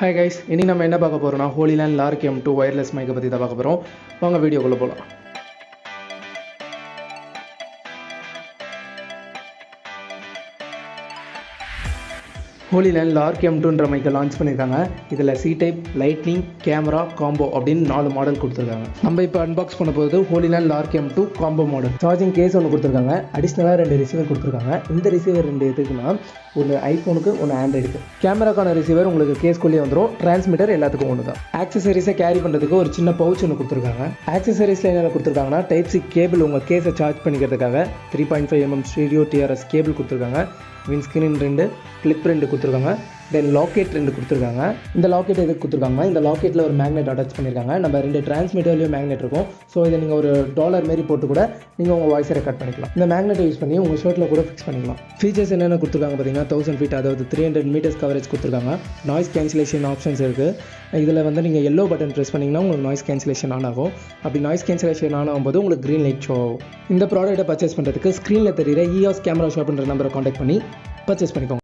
Hi guys, இனி நம்ம என்ன பார்க்க போகிறோம்னா ஹோலிலேண்ட் லார்க் M2 ஒயர்லெஸ் மைக்கை பற்றி தான் பார்க்க போகிறோம். வாங்க வீடியோக்குள்ளே போகலாம். ஹோலிலேண்ட் லார்க் M2ன்ற மைக்கை லான்ச் பண்ணியிருக்காங்க. இதில் C type, lightning, camera, combo அப்படின்னு 4 மாடல் கொடுத்துருக்காங்க. நம்ம இப்போ அன்பாக்ஸ் பண்ண போகிறது Hollyland Lark M2 combo model. Charging case ஒன்று கொடுத்துருக்காங்க. அடிஷ்னலாக 2 ரிசீவர் கொடுத்துருக்காங்க. இந்த ரிசீவர் 2 எதுக்குன்னா ஒன்று ஐஃபோனுக்கு, ஒன்று ஆண்ட்ராய்டுக்கு. கேமராக்கான ரிசீவர் உங்களுக்கு கேஸ்குள்ளேயே வந்துடும். டிரான்ஸ்மிட்டர் எல்லாத்துக்கும் ஒன்று தான். ஆக்சசரிஸை கேரி பண்ணுறதுக்கு ஒரு சின்ன பவுச் ஒன்று கொடுத்துருக்காங்க. ஆக்சசரிஸில் என்ன கொடுத்துருக்காங்கன்னா டைப் C கேபிள் உங்கள் கேஸை சார்ஜ் பண்ணிக்கிறதுக்காக 3.5 mm ஸ்டீரியோ TRS கேபிள் கொடுத்துருக்காங்க. விண்ஸ்கிரீன் 2, கிளிப் 2 கொடுத்துருக்காங்க. தென் லாக்கெட் 2 கொடுத்துருக்காங்க. இந்த லாக்கெட் எதுக்கு கொடுத்துருக்காங்க? இந்த லாக்கெட்டில் ஒரு மேக்னெட் அட்டாச் பண்ணியிருக்காங்க. நம்ம 2 டிரான்ஸ்மிட்டர்லேயும் மேக்னெட் இருக்கும். ஸோ இதை நீங்கள் ஒரு டாலர் மாரி போட்டு கூட நீங்கள் உங்கள் வாய்ஸை ரெக்கார்ட் பண்ணிக்கலாம். இந்த மேக்னெட்டை யூஸ் பண்ணி உங்கள் ஷர்ட்டில் கூட ஃபிக்ஸ் பண்ணிக்கலாம். ஃபீச்சர்ஸ் என்னென்ன கொடுத்துருக்காங்க பார்த்தீங்கன்னா 1000 feet, அதாவது 300 meters கவரேஜ் கொடுத்துருக்காங்க. நாய்ஸ் கேன்சலேஷன் ஆப்ஷன்ஸ் இருக்குது. இதில் வந்து நீங்கள் எல்லோ பட்டன் ப்ரெஸ் பண்ணிங்கன்னா உங்களுக்கு நாய்ஸ் கேன்சலேஷன் ஆன் ஆகும். அப்படி நாய்ஸ் கேன்சலேஷன் ஆன் ஆகும்போது உங்களுக்கு க்ரீன் லைட் ஷோ ஆகும். இந்த ப்ராடக்ட்டை பர்ச்சேஸ் பண்ணுறதுக்கு ஸ்க்ரீனில் தெரியுற EOS கேமரா ஷாப்ன்ற நம்பரை காண்டாக்ட் பண்ணி பர்ச்சேஸ் பண்ணிக்கோங்க.